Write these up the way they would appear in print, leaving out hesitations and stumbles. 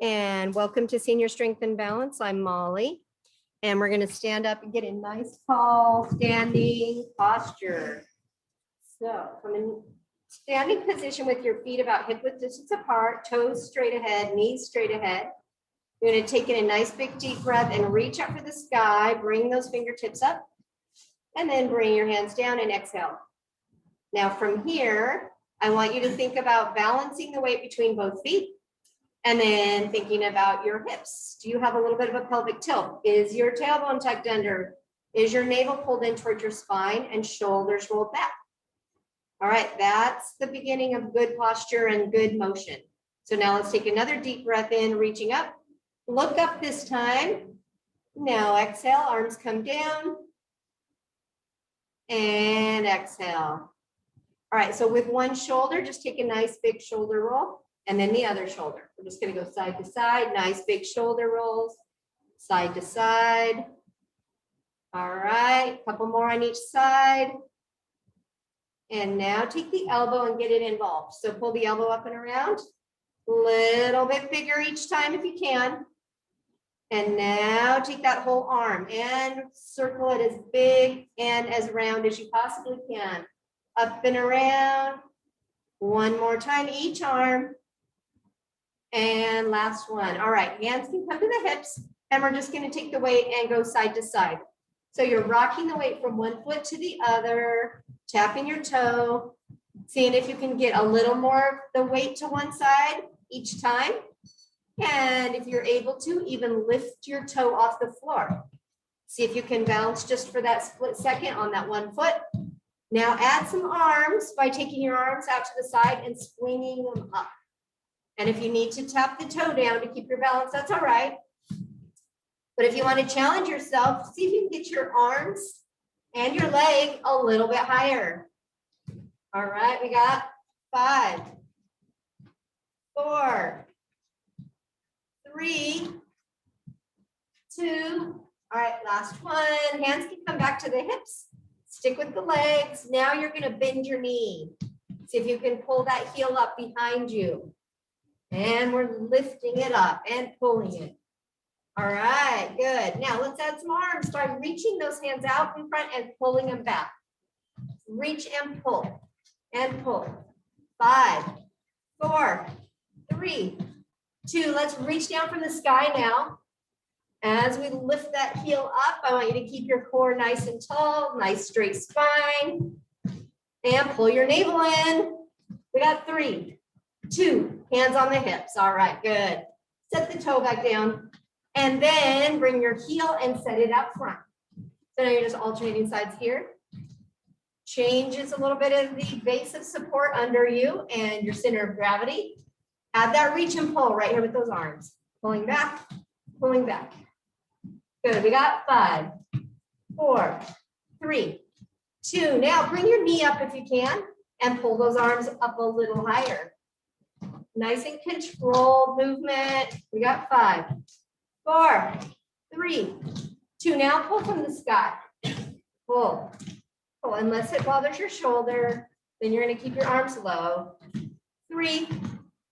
And welcome to Senior Strength and Balance. I'm Molly, and we're going to stand up and get a nice tall standing posture. So from a standing position with your feet about hip width distance apart, toes straight ahead, knees straight ahead. You're going to take in a nice big deep breath and reach up for the sky. Bring those fingertips up and then bring your hands down and exhale. Now from here, I want you to think about balancing the weight between both feet. And then thinking about your hips. Do you have a little bit of a pelvic tilt? Is your tailbone tucked under? Is your navel pulled in towards your spine and shoulders rolled back? All right, that's the beginning of good posture and good motion. So now let's take another deep breath in, reaching up. Look up this time. Now exhale, arms come down. And exhale. All right, so with one shoulder, just take a nice big shoulder roll. And then the other shoulder. We're just going to go side to side, nice big shoulder rolls, side to side. All right, a couple more on each side. And now take the elbow and get it involved. So pull the elbow up and around, a little bit bigger each time if you can. And now take that whole arm and circle it as big and as round as you possibly can. Up and around. One more time each arm. And last one. All right, hands can come to the hips, and we're just going to take the weight and go side to side. So you're rocking the weight from one foot to the other, tapping your toe, seeing if you can get a little more of the weight to one side each time. And if you're able to, even lift your toe off the floor. See if you can balance just for that split second on that one foot. Now add some arms by taking your arms out to the side and swinging them up. And if you need to tap the toe down to keep your balance, that's all right. But if you want to challenge yourself, see if you can get your arms and your leg a little bit higher. All right, we got 5, 4, 3, 2. All right, last one. Hands can come back to the hips. Stick with the legs. Now you're going to bend your knee. See if you can pull that heel up behind you. And we're lifting it up and pulling it. All right, good. Now let's add some arms by reaching those hands out in front and pulling them back. Reach and pull and pull. 5, 4, 3, 2. Let's reach down from the sky now. As we lift that heel up, I want you to keep your core nice and tall, nice straight spine. And pull your navel in. We got 3, 2, hands on the hips. All right, good. Set the toe back down and then bring your heel and set it out front. So now you're just alternating sides here. Changes a little bit of the base of support under you and your center of gravity. Add that reach and pull right here with those arms. Pulling back, pulling back. Good, we got 5, 4, 3, 2. Now bring your knee up if you can and pull those arms up a little higher. Nice and controlled movement. We got 5, 4, 3, 2. Now pull from the sky. Pull. Pull. Unless it bothers your shoulder, then you're going to keep your arms low. 3,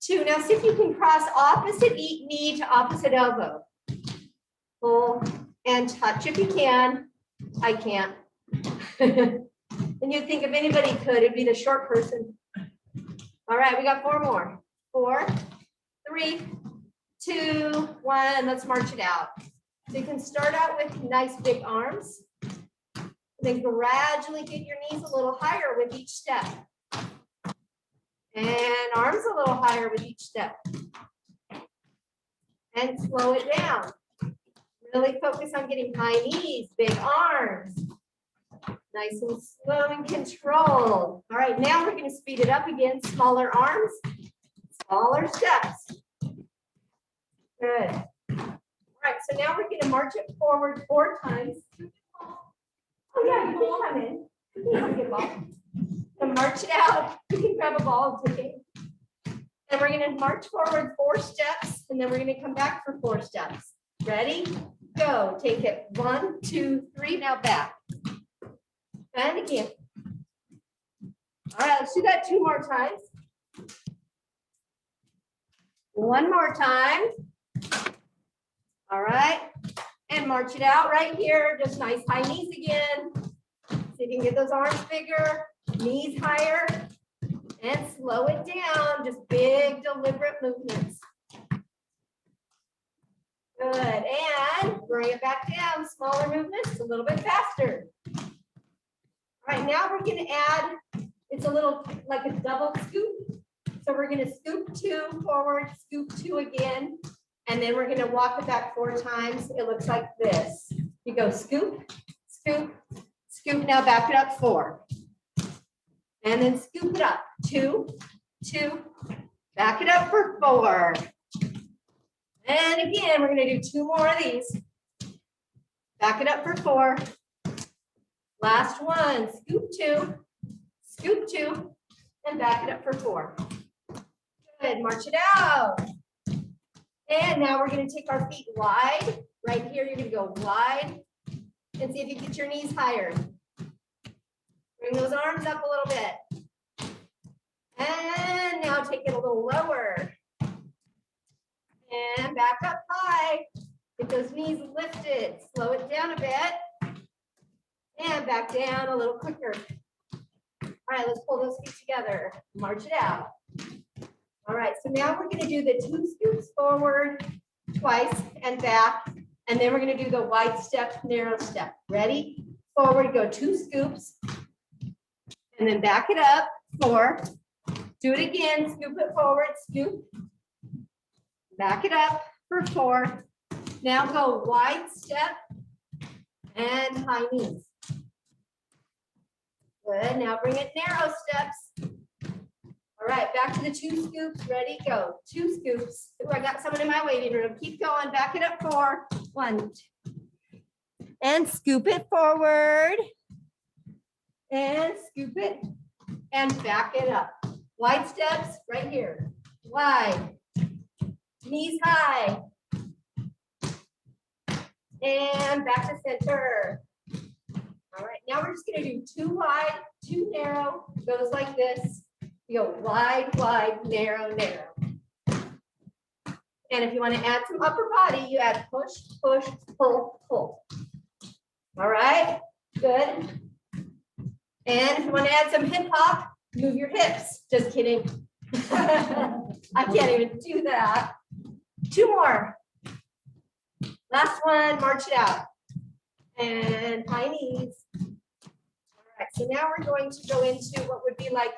2. Now see if you can cross opposite knee to opposite elbow. Pull and touch if you can. I can't. And you'd think if anybody could, it'd be the short person. All right, we got 4 more. 4, 3, 2, 1. Let's march it out. So you can start out with nice big arms. And then gradually get your knees a little higher with each step. And arms a little higher with each step. And slow it down. Really focus on getting high knees, big arms. Nice and slow and controlled. All right, now we're going to speed it up again. Smaller arms. Smaller steps. Good. All right, so now we're going to march it forward 4 times. Oh, yeah, you can come in. You can get a ball. So march it out. You can grab a ball and take it. And we're going to march forward 4 steps, and then we're going to come back for 4 steps. Ready? Go. Take it. 1, 2, 3. Now back. And again. All right, let's do that 2 more times. 1 more time. All right, and march it out right here. Just nice high knees again. See if you can get those arms bigger, knees higher, and slow it down. Just big, deliberate movements. Good, and bring it back down. Smaller movements, a little bit faster. All right, now we're gonna add, it's a little like a double scoop. So we're gonna scoop 2 forward, scoop 2 again, and then we're gonna walk it back 4 times. It looks like this. You go scoop, scoop, scoop, now back it up 4. And then scoop it up, 2, 2, back it up for 4. And again, we're gonna do 2 more of these. Back it up for 4. Last one, scoop 2, and back it up for 4. Good, march it out. And now we're gonna take our feet wide. Right here, you're gonna go wide and see if you get your knees higher. Bring those arms up a little bit. And now take it a little lower. And back up high. Get those knees lifted. Slow it down a bit. And back down a little quicker. All right, let's pull those feet together. March it out. All right, so now we're gonna do the 2 scoops forward, twice, and back. And then we're gonna do the wide step, narrow step. Ready? Forward, go 2 scoops. And then back it up, 4. Do it again, scoop it forward, scoop. Back it up for 4. Now go wide step and high knees. Good, now bring it narrow steps. All right, back to the 2 scoops, ready, go. 2 scoops. Ooh, I got someone in my waiting room. Keep going, back it up 4. 1. And scoop it forward. And scoop it and back it up. Wide steps right here. Wide. Knees high. And back to center. All right, now we're just gonna do 2 wide, 2 narrow. Goes like this. You go wide, wide, narrow, narrow. And if you want to add some upper body, you add push, push, pull, pull. All right, good. And if you want to add some hip hop, move your hips. Just kidding. I can't even do that. 2 more. Last one, march it out. And high knees. All right, so now we're going to go into what would be like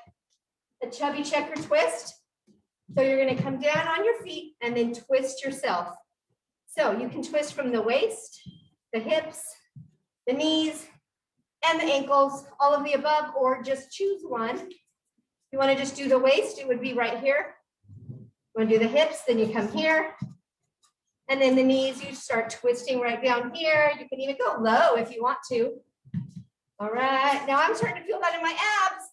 a chubby checker twist. So you're going to come down on your feet and then twist yourself. So you can twist from the waist, the hips, the knees, and the ankles, all of the above, or just choose one. If you want to just do the waist, it would be right here. You want to do the hips, then you come here. And then the knees, you start twisting right down here. You can even go low if you want to. All right, now I'm starting to feel that in my abs.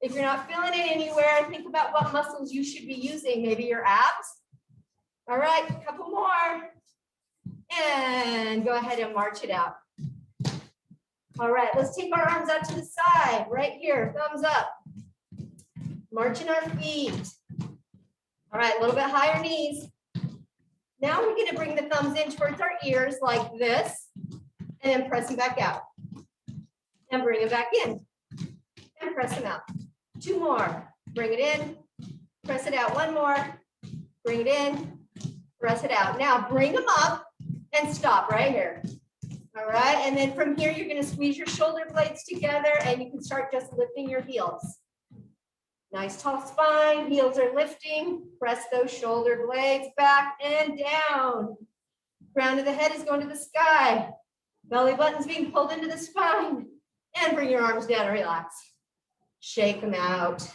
If you're not feeling it anywhere, think about what muscles you should be using. Maybe your abs. All right, a couple more. And go ahead and march it out. All right, let's take our arms out to the side, right here, thumbs up. Marching our feet. All right, a little bit higher knees. Now we're gonna bring the thumbs in towards our ears like this, and then press them back out. And bring them back in, and press them out. 2 more, bring it in, press it out. 1 more, bring it in, press it out. Now bring them up and stop right here. All right, and then from here, you're gonna squeeze your shoulder blades together and you can start just lifting your heels. Nice tall spine, heels are lifting. Press those shoulder blades back and down. Crown of the head is going to the sky. Belly button's being pulled into the spine. And bring your arms down and relax. Shake them out.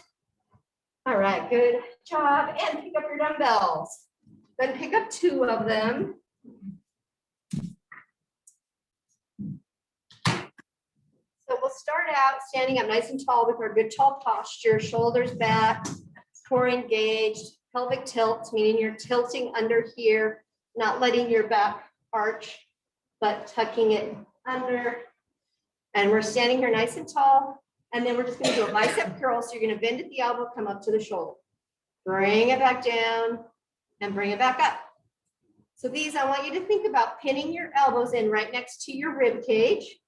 All right, good job. And pick up your dumbbells. Then pick up 2 of them. So we'll start out standing up nice and tall with our good tall posture, shoulders back, core engaged, pelvic tilt, meaning you're tilting under here, not letting your back arch, but tucking it under. And we're standing here nice and tall. And then we're just gonna do a bicep curl. So you're gonna bend at the elbow, come up to the shoulder. Bring it back down and bring it back up. So these, I want you to think about pinning your elbows in right next to your rib cage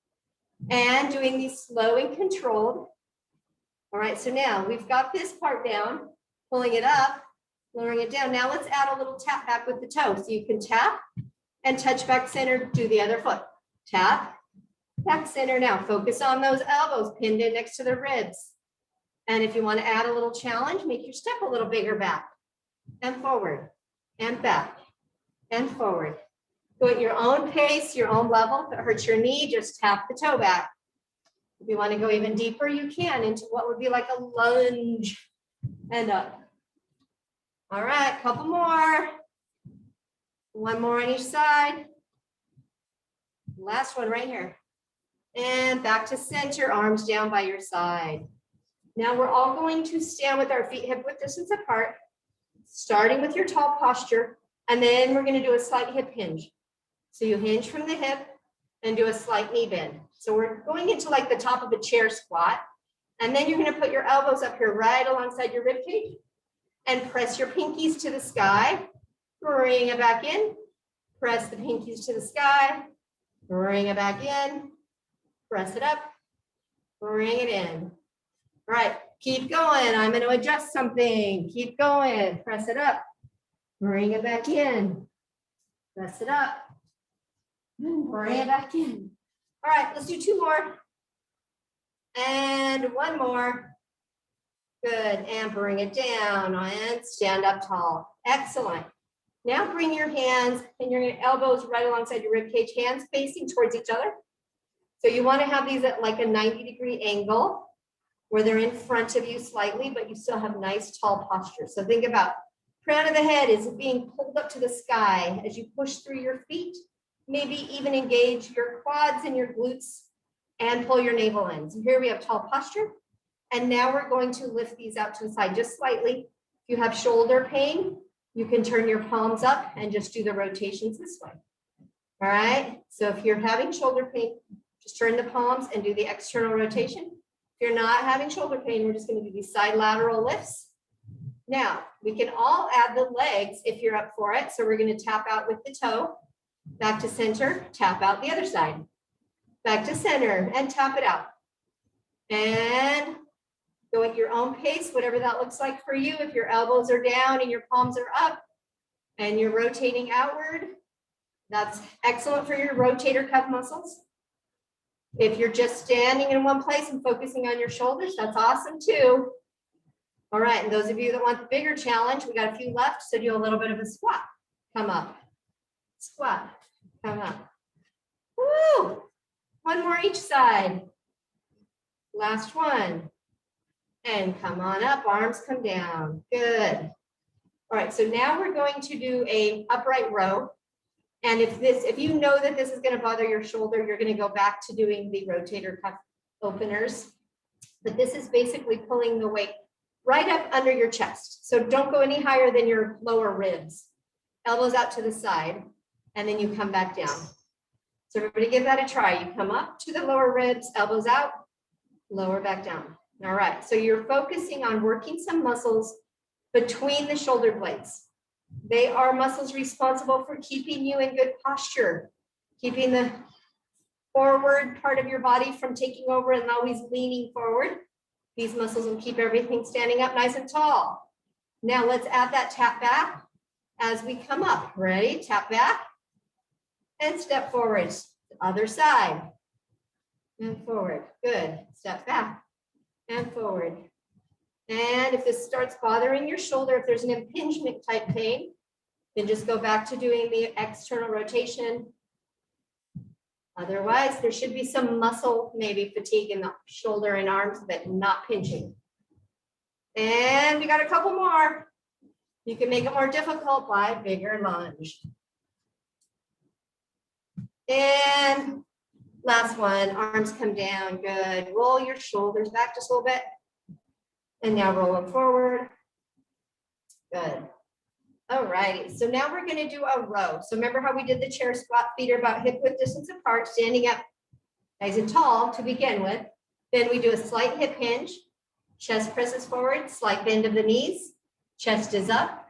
and doing these slow and controlled. All right, so now we've got this part down, pulling it up, lowering it down. Now let's add a little tap back with the toe. So you can tap and touch back center, do the other foot. Tap, back center. Now focus on those elbows pinned in next to the ribs. And if you want to add a little challenge, make your step a little bigger back and forward and back and forward. Go at your own pace, your own level. If it hurts your knee, just tap the toe back. If you want to go even deeper, you can into what would be like a lunge and up. All right, couple more. One more on each side. Last one right here. And back to center, arms down by your side. Now we're all going to stand with our feet hip width distance apart, starting with your tall posture, and then we're going to do a slight hip hinge. So you hinge from the hip and do a slight knee bend. So we're going into like the top of a chair squat, and then you're going to put your elbows up here right alongside your rib cage and press your pinkies to the sky, bring it back in, press the pinkies to the sky, bring it back in, press it up, bring it in. All right, keep going. I'm going to adjust something. Keep going. Press it up. Bring it back in. Press it up. Bring it back in. All right, let's do two more. And one more. Good. And bring it down and stand up tall. Excellent. Now bring your hands and your elbows right alongside your rib cage, hands facing towards each other. So you want to have these at like a 90-degree angle, where they're in front of you slightly, but you still have nice tall posture. So think about crown of the head is being pulled up to the sky as you push through your feet, maybe even engage your quads and your glutes and pull your navel in. So here we have tall posture. And now we're going to lift these out to the side just slightly. If you have shoulder pain, you can turn your palms up and just do the rotations this way. All right, so if you're having shoulder pain, just turn the palms and do the external rotation. If you're not having shoulder pain, we're just going to do these side lateral lifts. Now, we can all add the legs if you're up for it. So we're going to tap out with the toe, back to center, tap out the other side, back to center, and tap it out. And go at your own pace, whatever that looks like for you. If your elbows are down and your palms are up and you're rotating outward, that's excellent for your rotator cuff muscles. If you're just standing in one place and focusing on your shoulders, that's awesome too. All right, and those of you that want the bigger challenge, we got a few left, so do a little bit of a squat. Come up, squat, come up. Woo! One more each side. Last one. And come on up, arms come down. Good. All right, so now we're going to do a upright row. And if you know that this is going to bother your shoulder, you're going to go back to doing the rotator cuff openers. But this is basically pulling the weight right up under your chest. So don't go any higher than your lower ribs. Elbows out to the side, and then you come back down. So everybody give that a try. You come up to the lower ribs, elbows out, lower back down. All right, so you're focusing on working some muscles between the shoulder blades. They are muscles responsible for keeping you in good posture, keeping the forward part of your body from taking over and always leaning forward. These muscles will keep everything standing up nice and tall. Now let's add that tap back as we come up. Ready? Tap back and step forward. Other side and forward. Good. Step back and forward. And if this starts bothering your shoulder, if there's an impingement type pain, then just go back to doing the external rotation. Otherwise, there should be some muscle, maybe fatigue in the shoulder and arms, but not pinching. And we got a couple more. You can make it more difficult by bigger lunge. And last one, arms come down, good. Roll your shoulders back just a little bit. And now roll them forward. Good. All righty, so now we're gonna do a row. So remember how we did the chair squat, feet are about hip width distance apart, standing up nice and tall to begin with. Then we do a slight hip hinge, chest presses forward, slight bend of the knees, chest is up,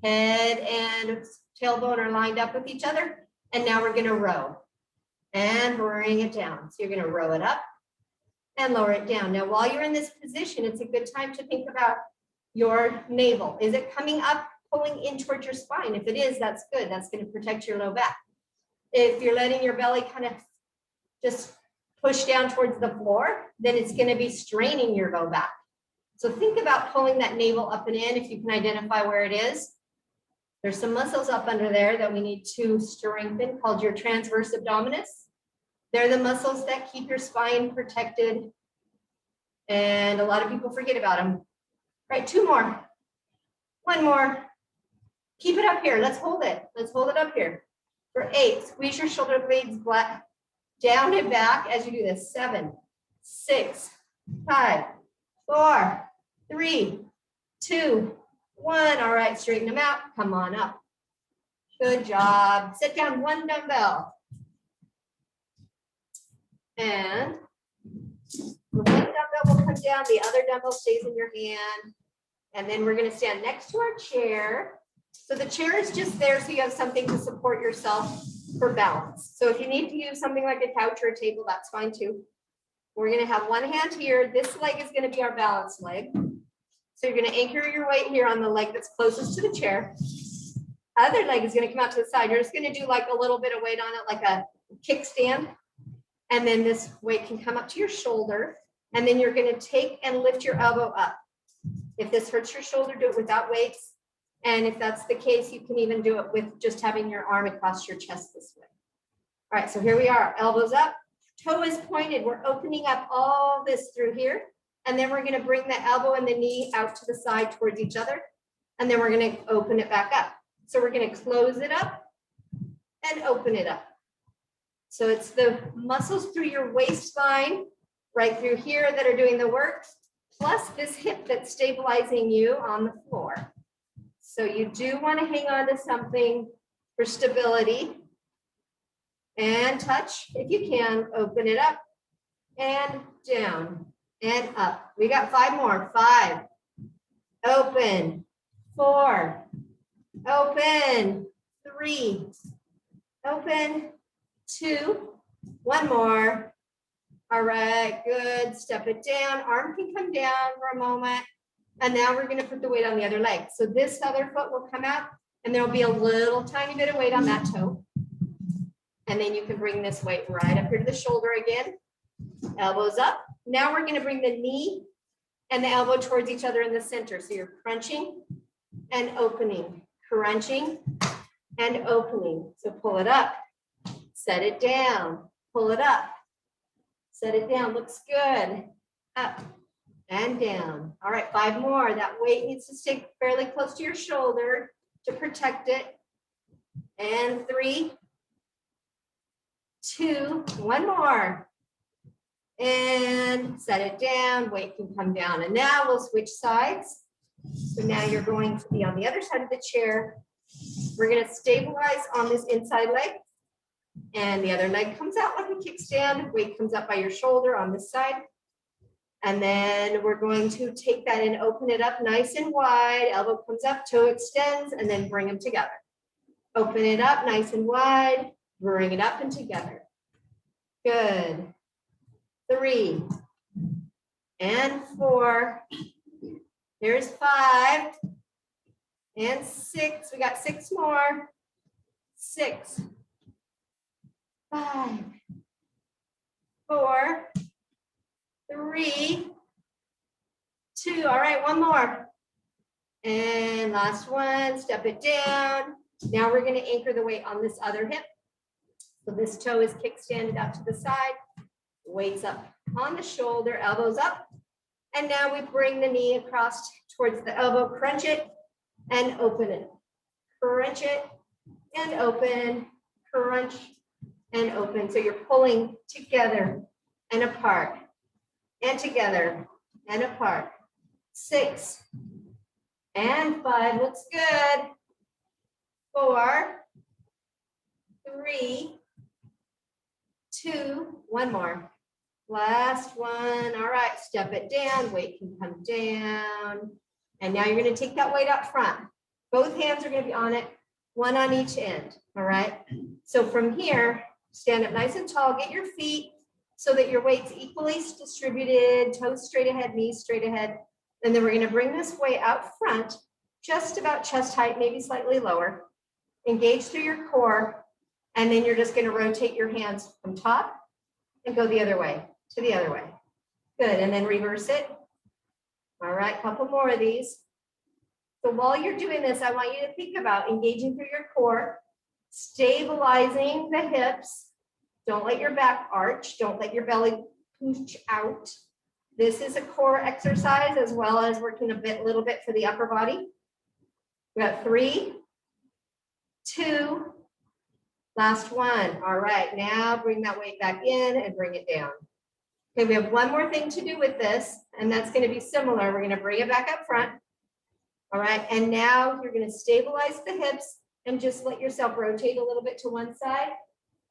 head and tailbone are lined up with each other. And now we're gonna row and bring it down. So you're gonna row it up and lower it down. Now, while you're in this position, it's a good time to think about your navel. Is it coming up, pulling in towards your spine? If it is, that's good. That's gonna protect your low back. If you're letting your belly kind of just push down towards the floor, then it's gonna be straining your low back. So think about pulling that navel up and in if you can identify where it is. There's some muscles up under there that we need to strengthen called your transverse abdominis. They're the muscles that keep your spine protected. And a lot of people forget about them. Right, 2 more. 1 more. Keep it up here. Let's hold it. Let's hold it up here. For 8, squeeze your shoulder blades down and back as you do this. 7, 6, 5, 4, 3, 2, 1. All right, straighten them out. Come on up. Good job. Sit down 1 dumbbell. And the 1 dumbbell will come down, the other dumbbell stays in your hand. And then we're going to stand next to our chair. So the chair is just there so you have something to support yourself for balance. So if you need to use something like a couch or a table, that's fine too. We're going to have 1 hand here. This leg is going to be our balance leg. So you're going to anchor your weight here on the leg that's closest to the chair. Other leg is going to come out to the side. You're just going to do like a little bit of weight on it, like a kickstand. And then this weight can come up to your shoulder. And then you're going to take and lift your elbow up. If this hurts your shoulder, do it without weights. And if that's the case, you can even do it with just having your arm across your chest this way. All right, so here we are, elbows up, toe is pointed. We're opening up all this through here. And then we're going to bring the elbow and the knee out to the side towards each other. And then we're going to open it back up. So we're going to close it up and open it up. So it's the muscles through your waistline, right through here that are doing the work, plus this hip that's stabilizing you on the floor. So you do want to hang on to something for stability. And touch, if you can, open it up and down and up. We got 5 more. 5, open, 4, open, 3, open, 2, 1 more. All right, good. Step it down. Arm can come down for a moment. And now we're going to put the weight on the other leg. So this other foot will come out and there'll be a little tiny bit of weight on that toe. And then you can bring this weight right up here to the shoulder again. Elbows up. Now we're going to bring the knee and the elbow towards each other in the center. So you're crunching and opening, crunching and opening. So pull it up, set it down, pull it up, set it down. Looks good. Up and down. All right, 5 more. That weight needs to stay fairly close to your shoulder to protect it. And 3, 2, 1 more. And set it down. Weight can come down. And now we'll switch sides. So now you're going to be on the other side of the chair. We're going to stabilize on this inside leg. And the other leg comes out like a kickstand. Weight comes up by your shoulder on this side. And then we're going to take that and open it up nice and wide. Elbow comes up, toe extends, and then bring them together. Open it up nice and wide. Bring it up and together. Good. 3 and 4. Here's 5 and 6. We got 6 more. 6, 5, 4, 3, 2. All right, 1 more. And last one, step it down. Now we're going to anchor the weight on this other hip. So this toe is kickstanded out to the side. Weight's up on the shoulder, elbows up. And now we bring the knee across towards the elbow, crunch it and open it. Crunch it and open, crunch and open. So you're pulling together and apart. And together and apart. 6 and 5. Looks good. 4, 3, 2, 1 more. Last one. All right, step it down. Weight can come down. And now you're going to take that weight up front. Both hands are going to be on it. one on each end, all right? So from here, stand up nice and tall, get your feet so that your weight's equally distributed, toes straight ahead, knees straight ahead. And then we're gonna bring this weight out front, just about chest height, maybe slightly lower. Engage through your core, and then you're just gonna rotate your hands from top and go the other way, to the other way. Good, and then reverse it. All right, couple more of these. So while you're doing this, I want you to think about engaging through your core, stabilizing the hips. Don't let your back arch. Don't let your belly push out. This is a core exercise as well as working a little bit for the upper body. We got 3, 2, last one. All right, now bring that weight back in and bring it down. Okay, we have one more thing to do with this, and that's going to be similar. We're going to bring it back up front. All right, and now you're going to stabilize the hips and just let yourself rotate a little bit to one side,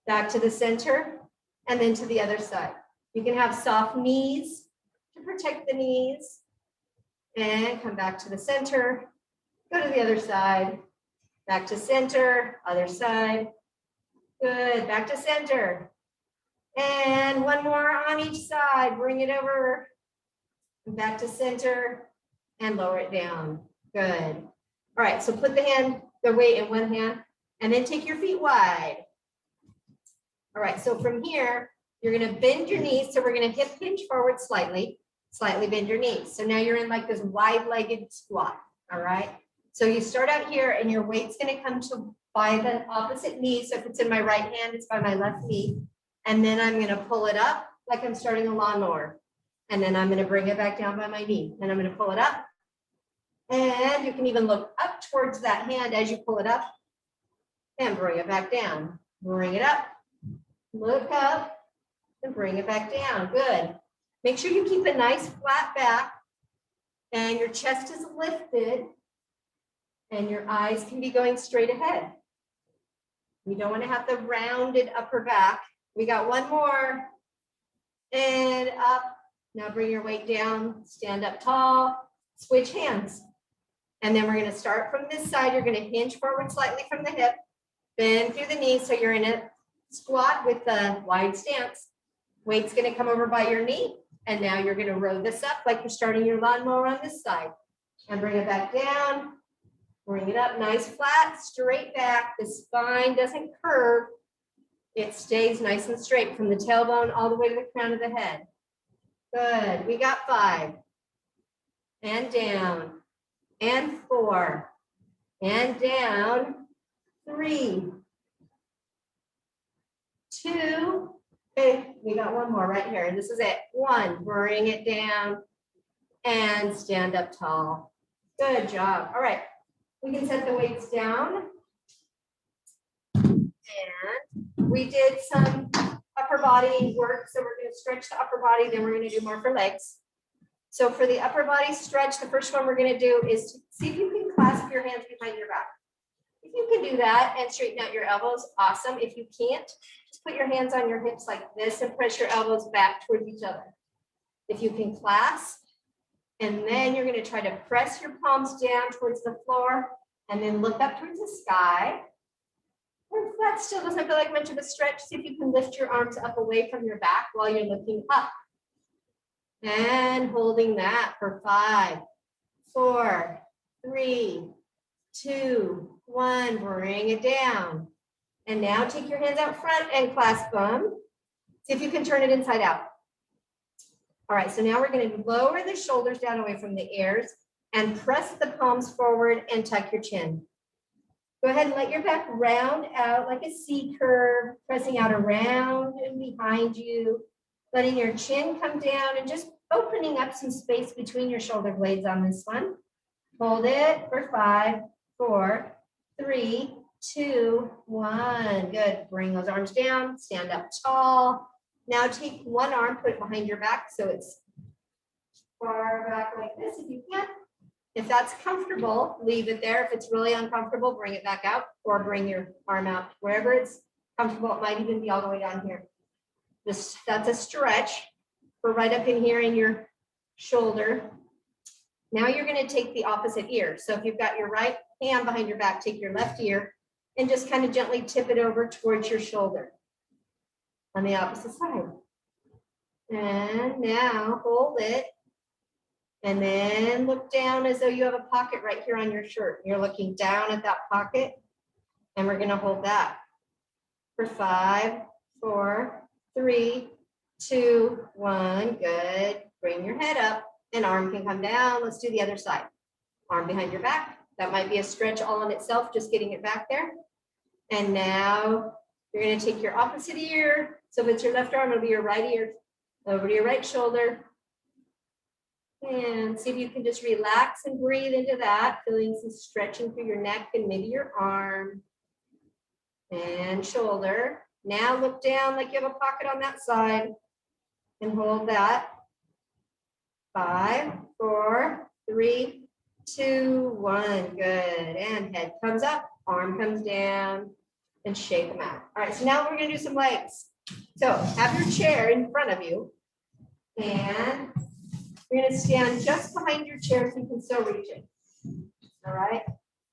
back to the center, and then to the other side. You can have soft knees to protect the knees, and come back to the center, go to the other side, back to center, other side. Good, back to center. And one more on each side, bring it over, back to center, and lower it down. Good. All right, so put the weight in one hand, and then take your feet wide. All right, so from here, you're gonna bend your knees, so we're gonna hip hinge forward slightly bend your knees. So now you're in like this wide-legged squat, all right? So you start out here, and your weight's gonna come to by the opposite knee. So if it's in my right hand, it's by my left knee. And then I'm gonna pull it up like I'm starting a lawnmower. And then I'm gonna bring it back down by my knee. And I'm gonna pull it up. And you can even look up towards that hand as you pull it up. And bring it back down. Bring it up, look up, and bring it back down. Good. Make sure you keep a nice flat back, and your chest is lifted, and your eyes can be going straight ahead. You don't want to have the rounded upper back. We got one more, and up. Now bring your weight down, stand up tall, switch hands. And then we're going to start from this side. You're going to hinge forward slightly from the hip, bend through the knees so you're in a squat with the wide stance. Weight's going to come over by your knee, and now you're going to row this up like you're starting your lawnmower on this side. And bring it back down, bring it up, nice flat, straight back. The spine doesn't curve. It stays nice and straight from the tailbone all the way to the crown of the head. Good, we got 5. And down, and 4, and down, 3, 2, okay, we got one more right here, and this is it. 1, bring it down, and stand up tall. Good job. All right, we can set the weights down. And we did some upper body work, so we're going to stretch the upper body, then we're going to do more for legs. So for the upper body stretch, the first one we're going to do is to see if you can clasp your hands behind your back. If you can do that and straighten out your elbows, awesome. If you can't, just put your hands on your hips like this and press your elbows back towards each other. If you can clasp, and then you're going to try to press your palms down towards the floor and then look up towards the sky. If that still doesn't feel like much of a stretch, see if you can lift your arms up away from your back while you're looking up. And holding that for 5, 4, 3, 2, 1. Bring it down. And now take your hands out front and clasp them. See if you can turn it inside out. All right, so now we're going to lower the shoulders down away from the ears and press the palms forward and tuck your chin. Go ahead and let your back round out like a C curve, pressing out around and behind you, letting your chin come down and just opening up some space between your shoulder blades on this one. Hold it for 5, 4, 3, 2, 1. Good. Bring those arms down, stand up tall. Now take one arm, put it behind your back so it's far back like this if you can. If that's comfortable, leave it there. If it's really uncomfortable, bring it back out or bring your arm out wherever it's comfortable. It might even be all the way down here. That's a stretch for right up in here in your shoulder. Now you're going to take the opposite ear. So if you've got your right hand behind your back, take your left ear and just kind of gently tip it over towards your shoulder on the opposite side. And now hold it. And then look down as though you have a pocket right here on your shirt. You're looking down at that pocket, and we're going to hold that for 5, 4, 3, 2, 1. Good. Bring your head up, and arm can come down. Let's do the other side. Arm behind your back. That might be a stretch all in itself, just getting it back there. And now you're going to take your opposite ear. So if it's your left arm, it'll be your right ear over to your right shoulder. And see if you can just relax and breathe into that, feeling some stretching through your neck and maybe your arm and shoulder. Now look down like you have a pocket on that side and hold that. 5, 4, 3, 2, 1. Good. And head comes up, arm comes down, and shake them out. All right, so now we're going to do some legs. So have your chair in front of you, and we're going to stand just behind your chair so you can still reach it. All right.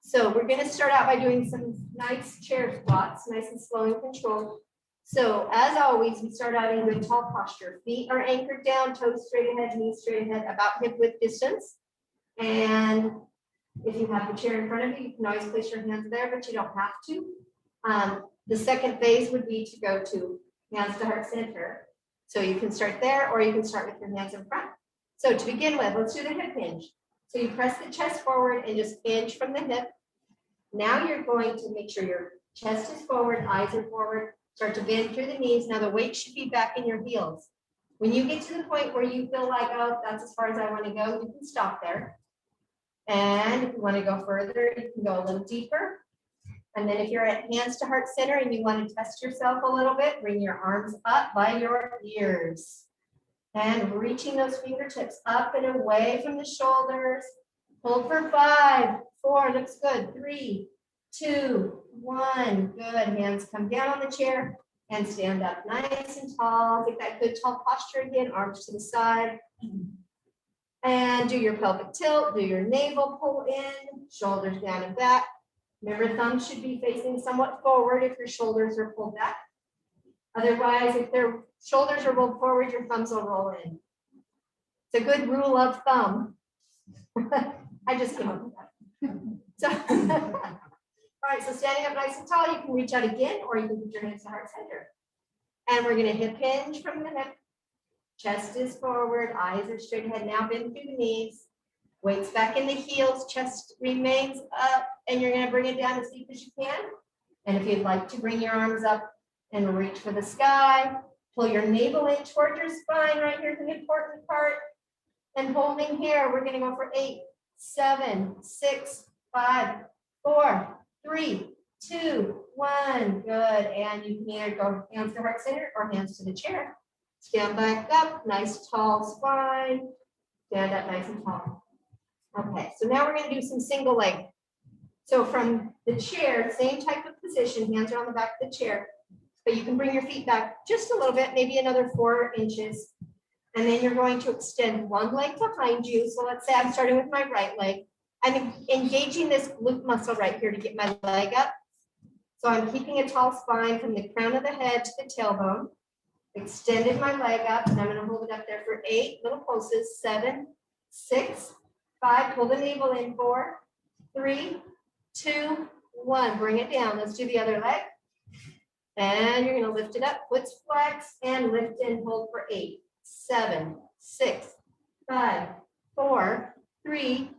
So we're going to start out by doing some nice chair squats, nice and slow and controlled. So as always, we start out in good tall posture. Feet are anchored down, toes straight ahead, knees straight ahead, about hip width distance. And if you have the chair in front of you, you can always place your hands there, but you don't have to. The second phase would be to go to hands to heart center. So you can start there, or you can start with your hands in front. So to begin with, let's do the hip hinge. So you press the chest forward and just hinge from the hip. Now you're going to make sure your chest is forward, eyes are forward, start to bend through the knees. Now the weight should be back in your heels. When you get to the point where you feel like, oh, that's as far as I want to go, you can stop there. And if you want to go further, you can go a little deeper. And then if you're at hands to heart center and you want to test yourself a little bit, bring your arms up by your ears. And reaching those fingertips up and away from the shoulders. Hold for 5, 4, looks good. 3, 2, 1, good. Hands come down on the chair and stand up nice and tall. Get that good tall posture again, arms to the side. And do your pelvic tilt, do your navel pull in, shoulders down and back. Remember, thumbs should be facing somewhat forward if your shoulders are pulled back. Otherwise, if their shoulders are rolled forward, your thumbs will roll in. It's a good rule of thumb. I just came up with that. So, all right, so standing up nice and tall, you can reach out again, or you can put your hands to heart center. And we're going to hip hinge from the hip. Chest is forward, eyes are straight ahead. Now bend through the knees. Weights back in the heels, chest remains up, and you're going to bring it down as deep as you can. And if you'd like to bring your arms up and reach for the sky, pull your navel in toward your spine. Right here is an important part. And holding here, we're going to go for 8, 7, 6, 5, 4, 3, 2, 1. Good. And you can either go hands to heart center or hands to the chair. Stand back up, nice tall spine. Stand up nice and tall. Okay, so now we're going to do some single leg. So from the chair, same type of position, hands are on the back of the chair, but you can bring your feet back just a little bit, maybe another 4 inches. And then you're going to extend one leg behind you. So let's say I'm starting with my right leg. I'm engaging this glute muscle right here to get my leg up. So I'm keeping a tall spine from the crown of the head to the tailbone. Extended my leg up, and I'm going to hold it up there for 8 little pulses. 7, 6, 5. Pull the navel in. 4, 3, 2, 1. Bring it down. Let's do the other leg. And you're going to lift it up. Foot flex and lift and hold for 8, 7, 6, 5, 4, 3,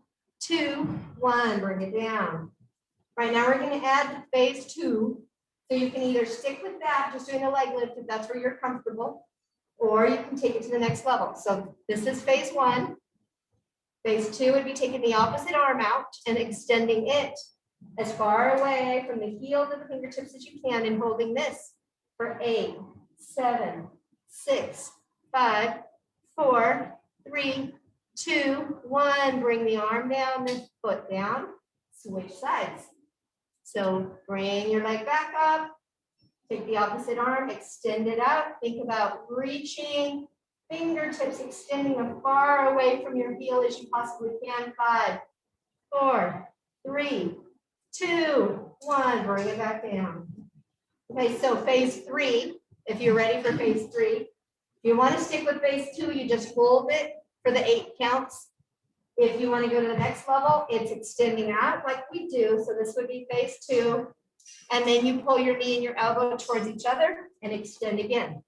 2, 1. Bring it down. All right, now we're going to add phase 2. So you can either stick with that, just doing a leg lift if that's where you're comfortable, or you can take it to the next level. So this is phase 1. Phase 2 would be taking the opposite arm out and extending it as far away from the heel to the fingertips as you can, and holding this for 8, 7, 6, 5, 4, 3, 2, 1. Bring the arm down, the foot down, switch sides. So bring your leg back up, take the opposite arm, extend it out. Think about reaching, fingertips extending as far away from your heel as you possibly can. 5, 4, 3, 2, 1, bring it back down. Okay, so phase 3, if you're ready for phase 3, if you want to stick with phase 2, you just hold it for the 8 counts. If you want to go to the next level, it's extending out like we do. So this would be phase 2. And then you pull your knee and your elbow towards each other and extend again.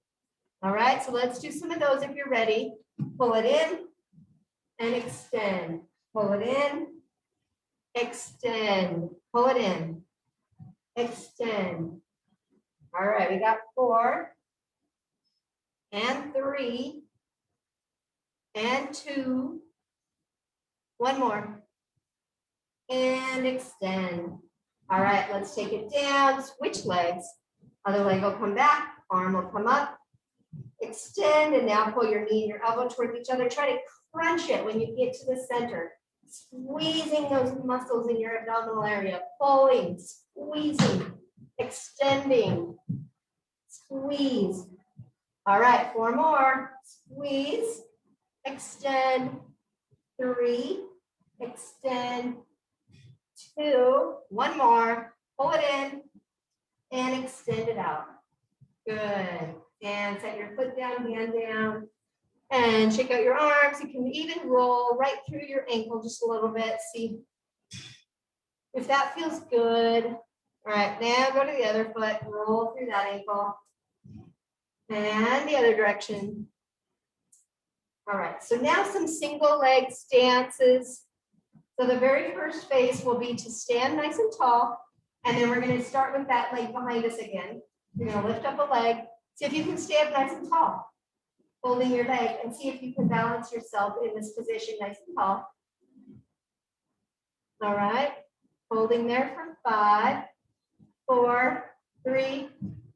All right, so let's do some of those if you're ready. Pull it in and extend. Pull it in, extend. Pull it in, extend. All right, we got 4 and 3 and 2. 1 more and extend. All right, let's take it down. Switch legs. Other leg will come back, arm will come up, extend, and now pull your knee and your elbow towards each other. Try to crunch it when you get to the center. Squeezing those muscles in your abdominal area. Pulling, squeezing, extending, squeeze. All right, 4 more. Squeeze, extend, 3, extend, 2, 1 more. Pull it in and extend it out. Good. And set your foot down, hand down, and shake out your arms. You can even roll right through your ankle just a little bit. See if that feels good. All right, now go to the other foot, roll through that ankle, and the other direction. All right, so now some single leg stances. So the very first phase will be to stand nice and tall, and then we're going to start with that leg behind us again. You're going to lift up a leg. See if you can stand nice and tall, holding your leg, and see if you can balance yourself in this position nice and tall. All right, holding there for 5, 4, 3,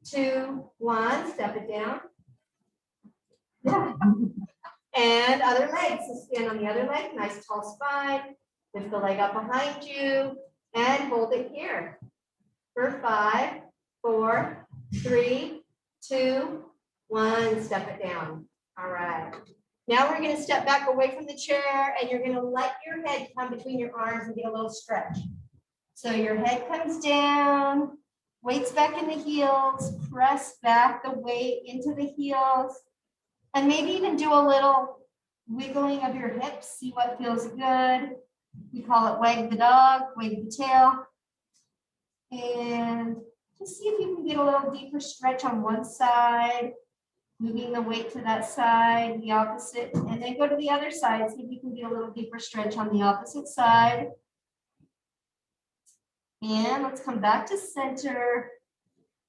2, 1. Step it down. And other leg. So stand on the other leg, nice tall spine. Lift the leg up behind you and hold it here for 5, 4, 3, 2, 1. Step it down. All right. Now we're going to step back away from the chair, and you're going to let your head come between your arms and get a little stretch. So your head comes down, weight's back in the heels, press back the weight into the heels, and maybe even do a little wiggling of your hips, see what feels good. We call it wag the dog, wag the tail. And just see if you can get a little deeper stretch on one side, moving the weight to that side, the opposite, and then go to the other side, see if you can get a little deeper stretch on the opposite side. And let's come back to center.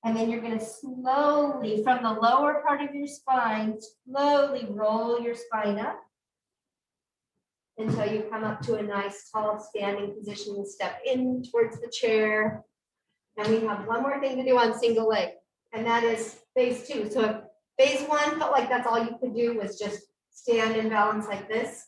And then you're going to slowly, from the lower part of your spine, slowly roll your spine up until you come up to a nice tall standing position and step in towards the chair. And we have one more thing to do on single leg, and that is phase 2. So if phase 1 felt like that's all you could do was just stand and balance like this,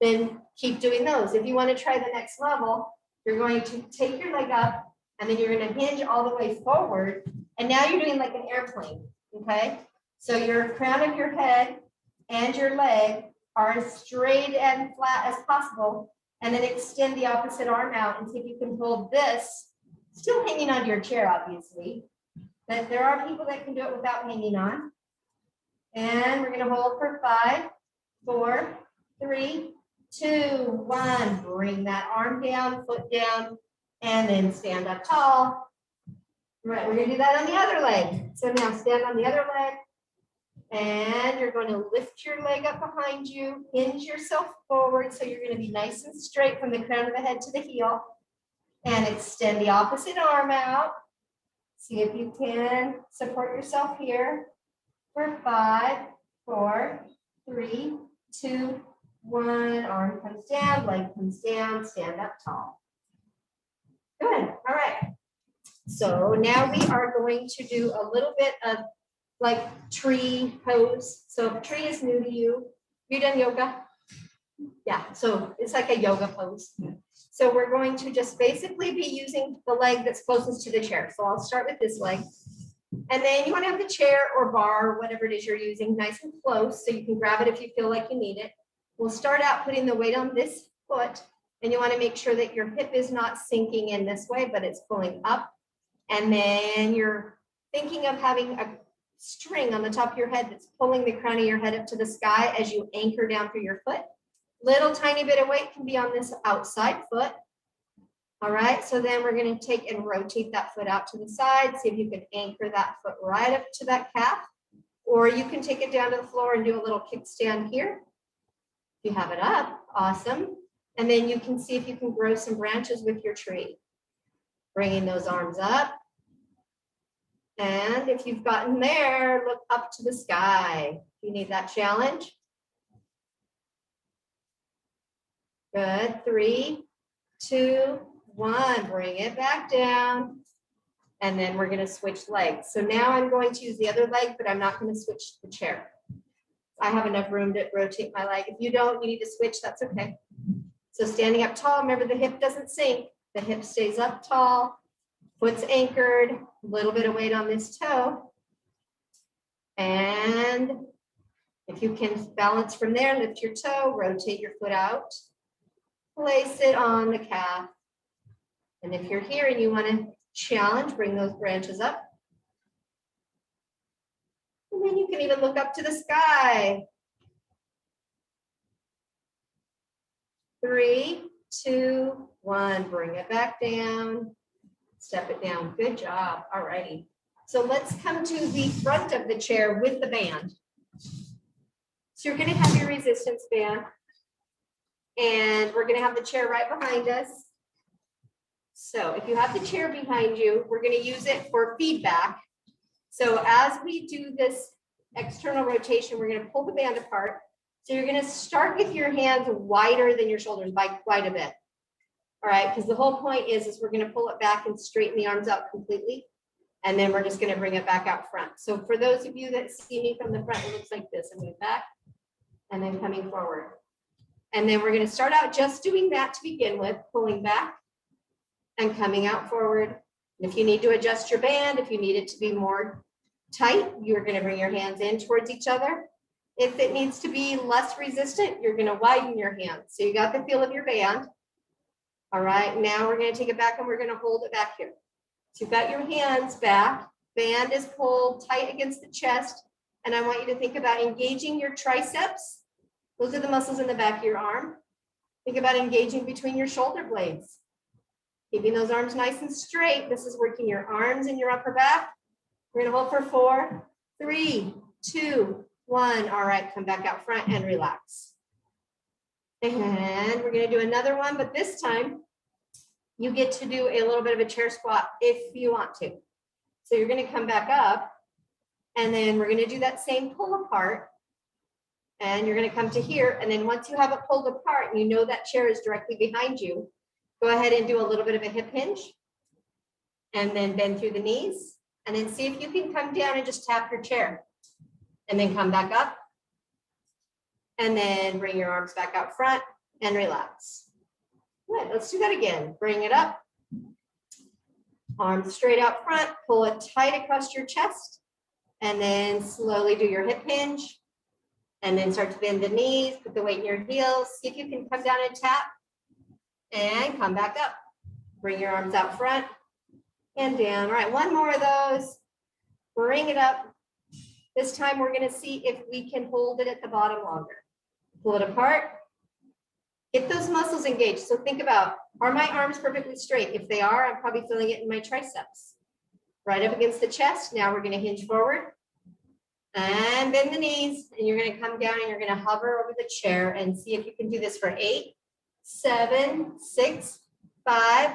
then keep doing those. If you want to try the next level, you're going to take your leg up, and then you're going to hinge all the way forward. And now you're doing like an airplane, okay? So your crown of your head and your leg are as straight and flat as possible. And then extend the opposite arm out and see if you can hold this, still hanging onto your chair, obviously. But there are people that can do it without hanging on. And we're going to hold for 5, 4, 3, 2, 1. Bring that arm down, foot down, and then stand up tall. All right, we're going to do that on the other leg. So now stand on the other leg, and you're going to lift your leg up behind you, hinge yourself forward, so you're going to be nice and straight from the crown of the head to the heel, and extend the opposite arm out. See if you can support yourself here for 5, 4, 3, 2, 1. Arm comes down, leg comes down, stand up tall. Good. All right. So now we are going to do a little bit of like tree pose. So if tree is new to you, you done yoga? Yeah, so it's like a yoga pose. So we're going to just basically be using the leg that's closest to the chair. So I'll start with this leg. And then you want to have the chair or bar, or whatever it is you're using, nice and close so you can grab it if you feel like you need it. We'll start out putting the weight on this foot, And you want to make sure that your hip is not sinking in this way, but it's pulling up. And then you're thinking of having a string on the top of your head that's pulling the crown of your head up to the sky as you anchor down through your foot. Little tiny bit of weight can be on this outside foot. All right, so then we're going to take and rotate that foot out to the side. See if you can anchor that foot right up to that calf. Or you can take it down to the floor and do a little kickstand here. If you have it up, awesome. And then you can see if you can grow some branches with your tree. Bringing those arms up. And if you've gotten there, look up to the sky. You need that challenge. Good, 3, 2, 1, bring it back down. And then we're gonna switch legs. So now I'm going to use the other leg, but I'm not gonna switch the chair. I have enough room to rotate my leg. If you don't, you need to switch, that's okay. So standing up tall, remember the hip doesn't sink. The hip stays up tall, foot's anchored, a little bit of weight on this toe. And if you can balance from there, lift your toe, rotate your foot out, place it on the calf. And if you're here and you want to challenge, bring those branches up. And then you can even look up to the sky. 3, 2, 1, bring it back down. Step it down. Good job. All righty. So let's come to the front of the chair with the band. So you're going to have your resistance band. And we're going to have the chair right behind us. So if you have the chair behind you, we're going to use it for feedback. So as we do this external rotation, we're going to pull the band apart. So you're going to start with your hands wider than your shoulders by quite a bit. All right, because the whole point is we're going to pull it back and straighten the arms out completely. And then we're just going to bring it back out front. So for those of you that see me from the front, it looks like this. I'm going back and then coming forward. And then we're going to start out just doing that to begin with, pulling back and coming out forward. And if you need to adjust your band, if you need it to be more tight, you're going to bring your hands in towards each other. If it needs to be less resistant, you're going to widen your hands. So you got the feel of your band. All right, now we're going to take it back and we're going to hold it back here. So you've got your hands back, band is pulled tight against the chest. And I want you to think about engaging your triceps. Those are the muscles in the back of your arm. Think about engaging between your shoulder blades. Keeping those arms nice and straight. This is working your arms and your upper back. We're going to hold for 4, 3, 2, 1. All right, come back out front and relax. And we're going to do another one, but this time you get to do a little bit of a chair squat if you want to. So you're going to come back up and then we're going to do that same pull apart. And you're going to come to here. And then once you have it pulled apart and you know that chair is directly behind you, go ahead and do a little bit of a hip hinge and then bend through the knees and then see if you can come down and just tap your chair and then come back up and then bring your arms back out front and relax. Good, let's do that again. Bring it up, arms straight out front, pull it tight across your chest and then slowly do your hip hinge and then start to bend the knees, put the weight in your heels, see if you can come down and tap. And come back up. Bring your arms out front and down. All right, one more of those. Bring it up. This time we're going to see if we can hold it at the bottom longer. Pull it apart. Get those muscles engaged. So think about, are my arms perfectly straight? If they are, I'm probably feeling it in my triceps. Right up against the chest. Now we're going to hinge forward. And bend the knees. And you're going to come down and you're going to hover over the chair and see if you can do this for 8, 7, 6, 5,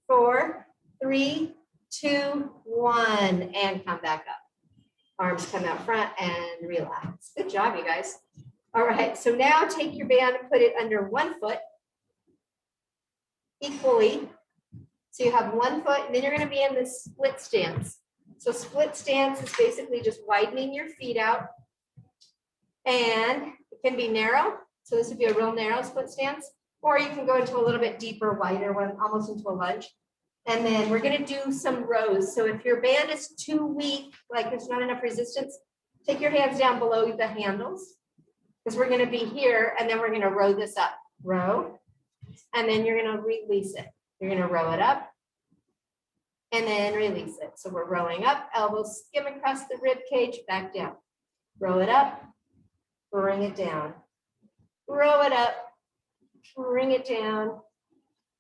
4, 3, 2, 1, and come back up. Arms come out front and relax. Good job, you guys. All right, so now take your band and put it under one foot equally. So you have one foot, and then you're going to be in this split stance. So split stance is basically just widening your feet out, and it can be narrow. So this would be a real narrow split stance. Or you can go into a little bit deeper, wider one, almost into a lunge. And then we're going to do some rows. So if your band is too weak, like there's not enough resistance, take your hands down below the handles because we're going to be here and then we're going to row this up. Row, and then you're gonna release it. You're gonna row it up and then release it. So we're rowing up, elbows skim across the rib cage, back down. Row it up, bring it down. Row it up, bring it down,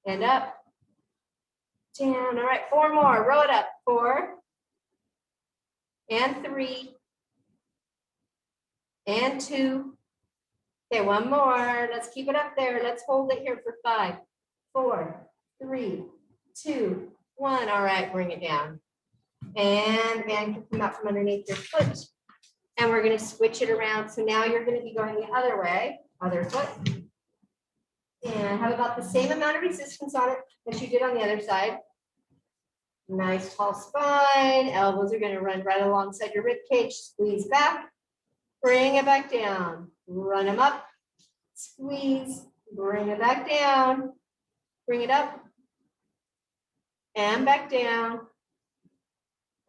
and up, down. All right, 4 more. Row it up. 4, and 3, and 2. Okay, 1 more. Let's keep it up there. Let's hold it here for 5, 4, 3, 2, 1. All right, bring it down. And the band can come out from underneath your foot. And we're going to switch it around. So now you're going to be going the other way, other foot. And have about the same amount of resistance on it as you did on the other side. Nice tall spine. Elbows are going to run right alongside your rib cage. Squeeze back. Bring it back down. Run them up. Squeeze. Bring it back down. Bring it up. And back down.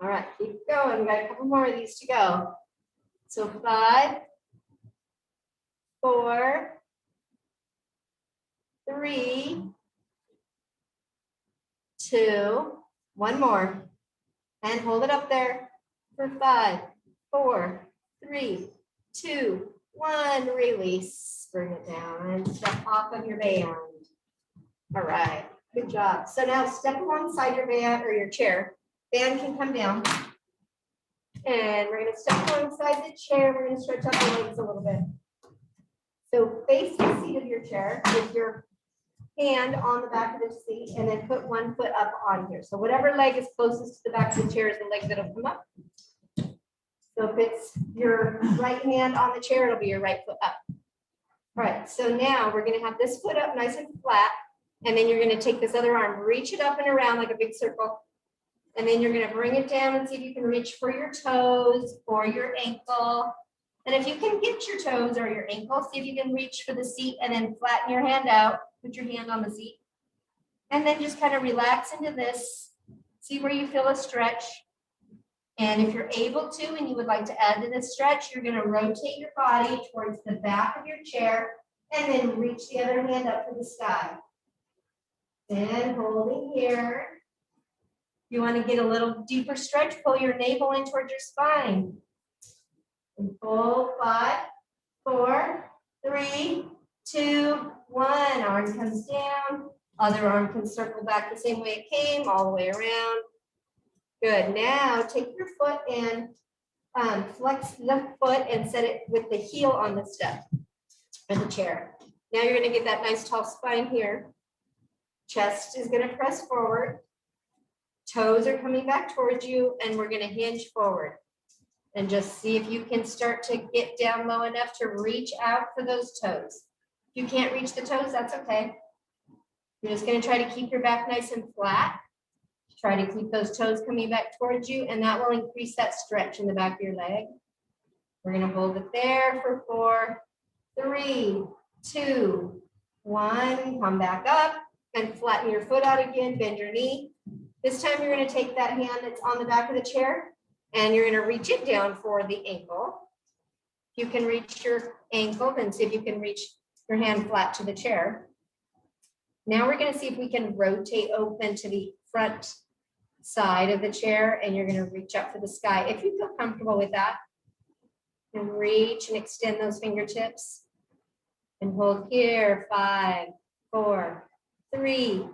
All right, keep going. We got a couple more of these to go. So 5, 4, 3, 2, 1 more. And hold it up there for 5, 4, 3, 2, 1. Release. Bring it down and step off of your band. All right, good job. So now step alongside your band or your chair. Band can come down. And we're going to step alongside the chair. We're going to stretch out the legs a little bit. So face the seat of your chair with your hand on the back of the seat, and then put 1 foot up on here. So whatever leg is closest to the back of the chair is the leg that'll come up. So if it's your right hand on the chair, it'll be your right foot up. All right, so now we're going to have this foot up nice and flat, and then you're going to take this other arm, reach it up and around like a big circle. And then you're going to bring it down and see if you can reach for your toes or your ankle. And if you can get your toes or your ankle, see if you can reach for the seat and then flatten your hand out. Put your hand on the seat. And then just kind of relax into this. See where you feel a stretch. And if you're able to and you would like to add to this stretch, you're going to rotate your body towards the back of your chair and then reach the other hand up to the sky. And holding here. You want to get a little deeper stretch, pull your navel in towards your spine. And pull 5, 4, 3, 2, 1. Arm comes down. Other arm can circle back the same way it came, all the way around. Good. Now take your foot and flex the foot and set it with the heel on the step or the chair. Now you're going to get that nice tall spine here. Chest is going to press forward. Toes are coming back towards you, and we're going to hinge forward. And just see if you can start to get down low enough to reach out for those toes. If you can't reach the toes, that's okay. You're just going to try to keep your back nice and flat. Try to keep those toes coming back towards you, and that will increase that stretch in the back of your leg. We're going to hold it there for 4, 3, 2, 1. Come back up and flatten your foot out again. Bend your knee. This time you're going to take that hand that's on the back of the chair and you're going to reach it down for the ankle. If you can reach your ankle, then see if you can reach your hand flat to the chair. Now we're going to see if we can rotate open to the front side of the chair, and you're going to reach up for the sky. If you feel comfortable with that, and reach and extend those fingertips and hold here. 5, 4, 3,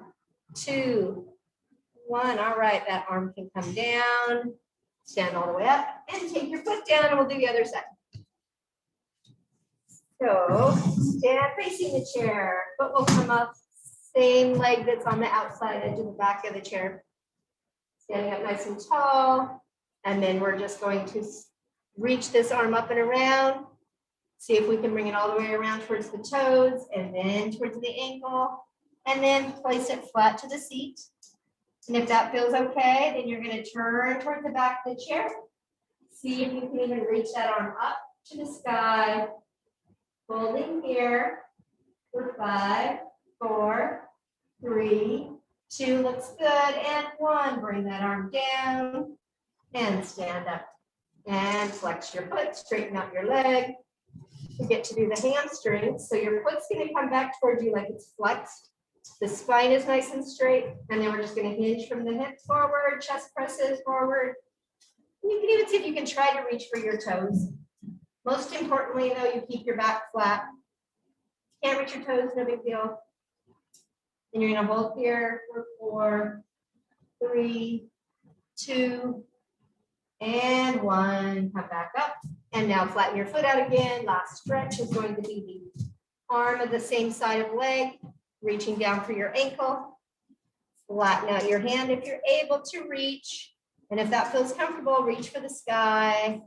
2, 1. All right, that arm can come down. Stand all the way up and take your foot down, and we'll do the other side. So stand facing the chair. Foot will come up. Same leg that's on the outside edge of the back of the chair. Standing up nice and tall. And then we're just going to reach this arm up and around. See if we can bring it all the way around towards the toes and then towards the ankle. And then place it flat to the seat. And if that feels okay, then you're going to turn towards the back of the chair. See if you can even reach that arm up to the sky. Holding here for 5, 4, 3, 2, looks good, and 1. Bring that arm down and stand up. And flex your foot, straighten out your leg. You get to do the hamstrings. So your foot's going to come back towards you like it's flexed. The spine is nice and straight, and then we're just going to hinge from the hips forward, chest presses forward. You can even see if you can try to reach for your toes. Most importantly, though, you keep your back flat. Can't reach your toes, no big deal. And you're going to hold here for 4, 3, 2, and 1. Come back up. And now flatten your foot out again. Last stretch is going to be the arm of the same side of leg, reaching down for your ankle. Flatten out your hand if you're able to reach. And if that feels comfortable, reach for the sky.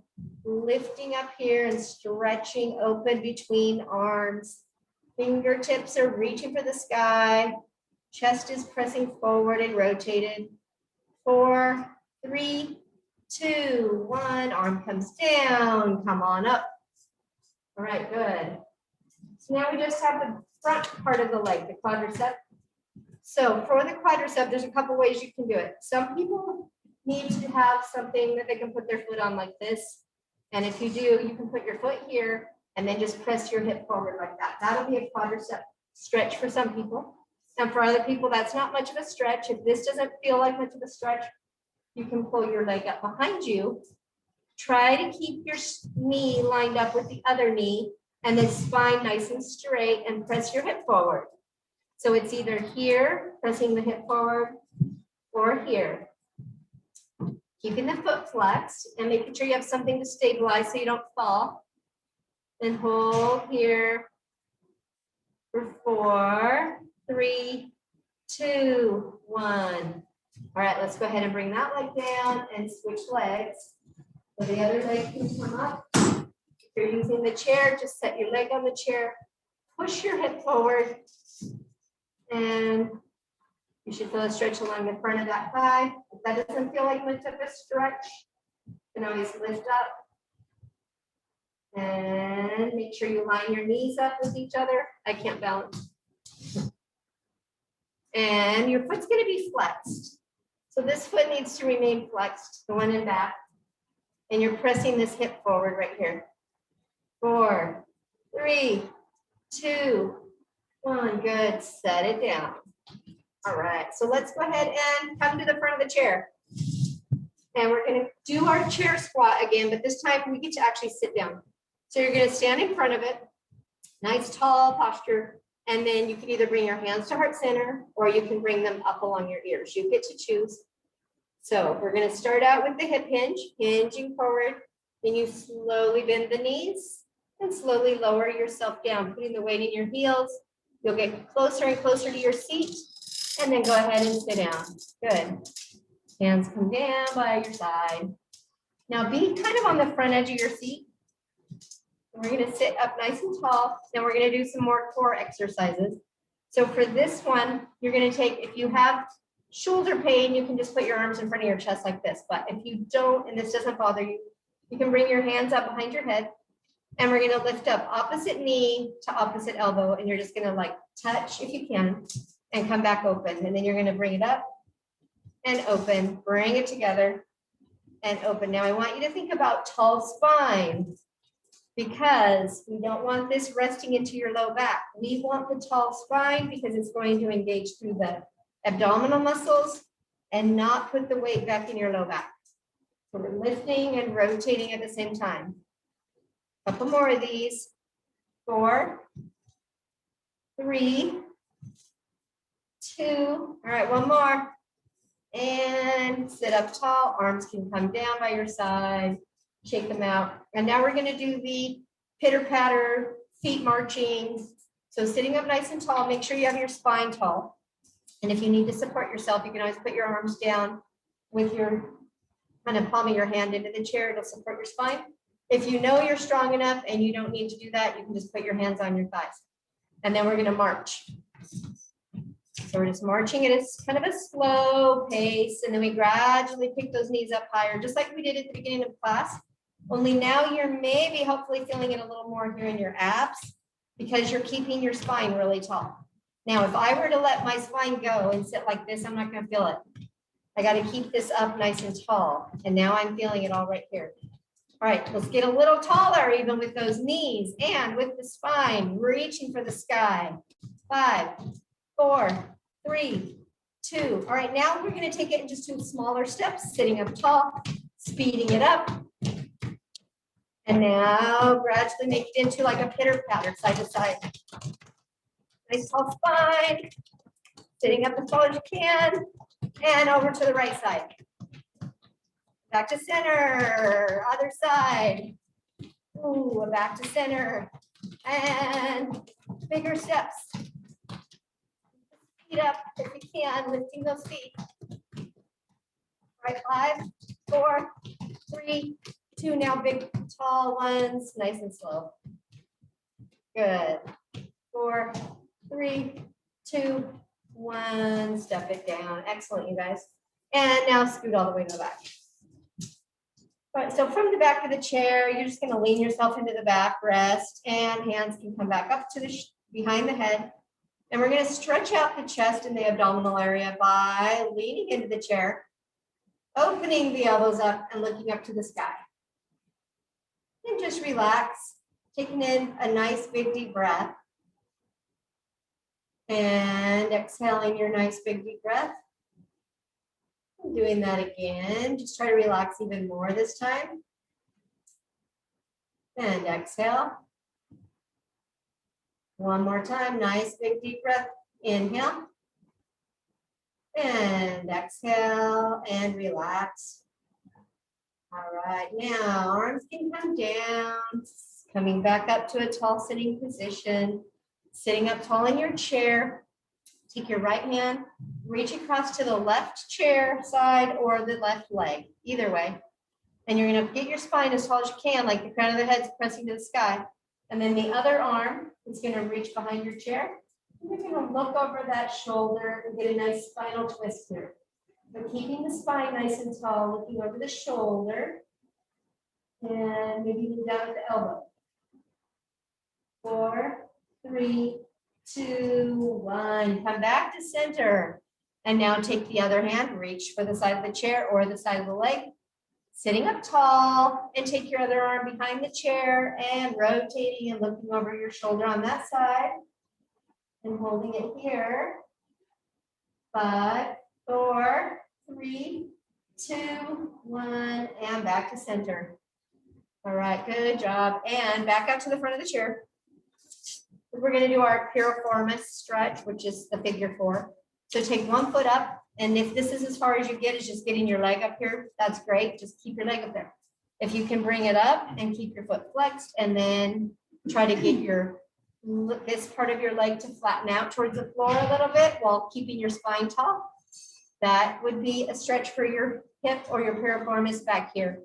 Lifting up here and stretching open between arms. Fingertips are reaching for the sky. Chest is pressing forward and rotated. 4, 3, 2, 1. Arm comes down. Come on up. All right, good. So now we just have the front part of the leg, the quadricep. So for the quadricep, there's a couple ways you can do it. Some people need to have something that they can put their foot on like this. And if you do, you can put your foot here and then just press your hip forward like that. That'll be a quadricep stretch for some people. And for other people, that's not much of a stretch. If this doesn't feel like much of a stretch, you can pull your leg up behind you. Try to keep your knee lined up with the other knee and the spine nice and straight, and press your hip forward. So it's either here, pressing the hip forward, or here. Keeping the foot flexed and making sure you have something to stabilize so you don't fall. And hold here for 4, 3, 2, 1. All right, let's go ahead and bring that leg down and switch legs. So the other leg can come up. If you're using the chair, just set your leg on the chair, push your hip forward, and you should feel a stretch along the front of that thigh. If that doesn't feel like much of a stretch, you can always lift up. And make sure you line your knees up with each other. I can't balance. And your foot's going to be flexed. So this foot needs to remain flexed, the one in back. And you're pressing this hip forward right here. 4, 3, 2, 1. Good. Set it down. All right. So let's go ahead and come to the front of the chair. And we're going to do our chair squat again, but this time we get to actually sit down. So you're going to stand in front of it. Nice tall posture. And then you can either bring your hands to heart center or you can bring them up along your ears. You get to choose. So we're going to start out with the hip hinge, hinging forward. Then you slowly bend the knees and slowly lower yourself down, putting the weight in your heels. You'll get closer and closer to your seat, and then go ahead and sit down. Good. Hands come down by your side. Now be kind of on the front edge of your seat. We're going to sit up nice and tall. Then we're going to do some more core exercises. So for this one, you're going to take, if you have shoulder pain, you can just put your arms in front of your chest like this. But if you don't, and this doesn't bother you, you can bring your hands up behind your head. And we're going to lift up opposite knee to opposite elbow. And you're just going to like touch if you can and come back open. And then you're going to bring it up and open, bring it together and open. Now I want you to think about tall spine, because we don't want this resting into your low back. We want the tall spine because it's going to engage through the abdominal muscles and not put the weight back in your low back. So we're lifting and rotating at the same time. A couple more of these. 4, 3, 2. All right, one more. And sit up tall. Arms can come down by your side. Shake them out. And now we're going to do the pitter patter, feet marching. So sitting up nice and tall, make sure you have your spine tall. And if you need to support yourself, you can always put your arms down with your kind of palm of your hand into the chair. It'll support your spine. If you know you're strong enough and you don't need to do that, you can just put your hands on your thighs. And then we're going to march. So we're just marching at a kind of a slow pace. And then we gradually pick those knees up higher, just like we did at the beginning of class. Only now you're maybe hopefully feeling it a little more here in your abs because you're keeping your spine really tall. Now, if I were to let my spine go and sit like this, I'm not going to feel it. I got to keep this up nice and tall. And now I'm feeling it all right here. All right, let's get a little taller even with those knees and with the spine, reaching for the sky. 5, 4, 3, 2. All right, now we're going to take it in just 2 smaller steps, sitting up tall, speeding it up. And now gradually make it into like a pitter patter, side to side. Nice tall spine, sitting up as tall as you can, and over to the right side. Back to center, other side. Ooh, back to center. And bigger steps. Feet up if you can, lifting those feet. Right, 5, 4, 3, 2. Now big, tall ones, nice and slow. Good. 4, 3, 2, 1. Step it down. Excellent, you guys. And now scoot all the way to the back. All right, so from the back of the chair, you're just going to lean yourself into the back, rest, and hands can come back up to the behind the head. And we're going to stretch out the chest and the abdominal area by leaning into the chair, opening the elbows up and looking up to the sky. And just relax, taking in a nice big deep breath. And exhaling your nice big deep breath. Doing that again. Just try to relax even more this time. And exhale. One more time. Nice big deep breath. Inhale. And exhale and relax. All right. Now arms can come down. Coming back up to a tall sitting position. Sitting up tall in your chair. Take your right hand, reach across to the left chair side or the left leg, either way. And you're going to get your spine as tall as you can, like the crown of the head's pressing to the sky. And then the other arm is going to reach behind your chair. And you're going to look over that shoulder and get a nice spinal twist here. But keeping the spine nice and tall, looking over the shoulder. And maybe even down at the elbow. 4, 3, 2, 1. Come back to center. And now take the other hand, reach for the side of the chair or the side of the leg. Sitting up tall and take your other arm behind the chair and rotating and looking over your shoulder on that side. And holding it here. 5, 4, 3, 2, 1. And back to center. All right, good job. And back out to the front of the chair. We're going to do our Piriformis Stretch, which is the figure 4. So take one foot up, and if this is as far as you get, is just getting your leg up here, that's great. Just keep your leg up there. If you can bring it up and keep your foot flexed, and then try to get this part of your leg to flatten out towards the floor a little bit while keeping your spine tall. That would be a stretch for your hip or your piriformis back here.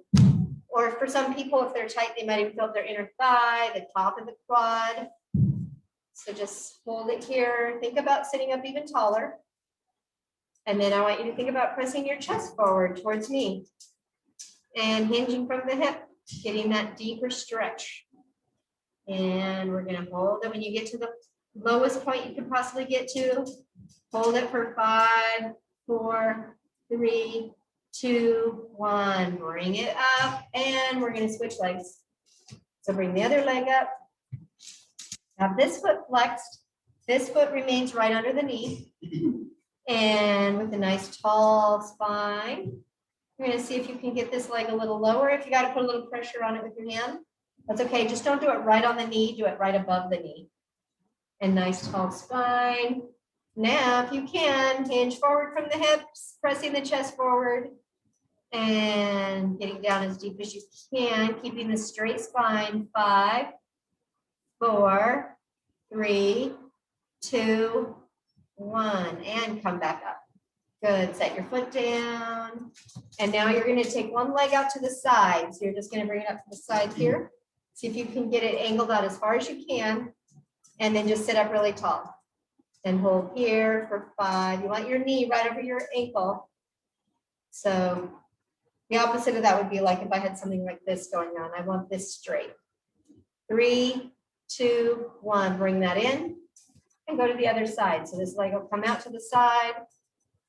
Or for some people, if they're tight, they might even feel their inner thigh, the top of the quad. So just hold it here. Think about sitting up even taller. And then I want you to think about pressing your chest forward towards me and hinging from the hip, getting that deeper stretch. And we're going to hold it when you get to the lowest point you can possibly get to. Hold it for 5, 4, 3, 2, 1. Bring it up and we're going to switch legs. So bring the other leg up. Have this foot flexed. This foot remains right under the knee. And with a nice tall spine, you're going to see if you can get this leg a little lower. If you got to put a little pressure on it with your hand, that's okay. Just don't do it right on the knee. Do it right above the knee. And nice tall spine. Now, if you can, hinge forward from the hips, pressing the chest forward and getting down as deep as you can, keeping the straight spine. 5, 4, 3, 2, 1, and come back up. Good. Set your foot down. And now you're going to take one leg out to the side. So you're just going to bring it up to the side here. See if you can get it angled out as far as you can. And then just sit up really tall. And hold here for 5. You want your knee right over your ankle. So the opposite of that would be like if I had something like this going on. I want this straight. 3, 2, 1. Bring that in. And go to the other side. So this leg will come out to the side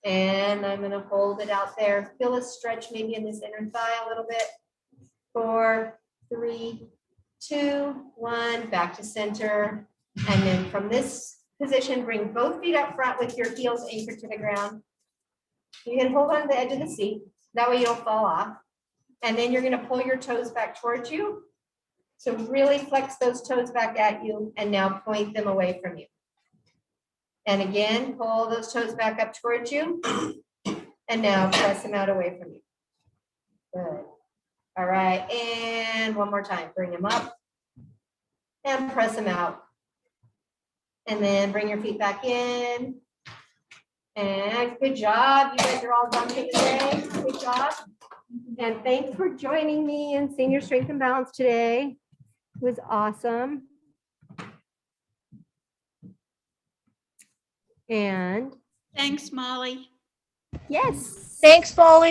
and I'm going to hold it out there. Feel a stretch maybe in this inner thigh a little bit. 4, 3, 2, 1, back to center. And then from this position, bring both feet up front with your heels anchored to the ground. You can hold on the edge of the seat. That way you don't fall off. And then you're going to pull your toes back towards you. So really flex those toes back at you and now point them away from you. And again, pull those toes back up towards you. And now press them out away from you. Good. All right. And one more time. Bring them up. And press them out. And then bring your feet back in. And good job. You guys are all done for the day. Good job. And thanks for joining me in Senior Strength and Balance today. It was awesome. And Thanks, Molly. yes. Thanks, Molly.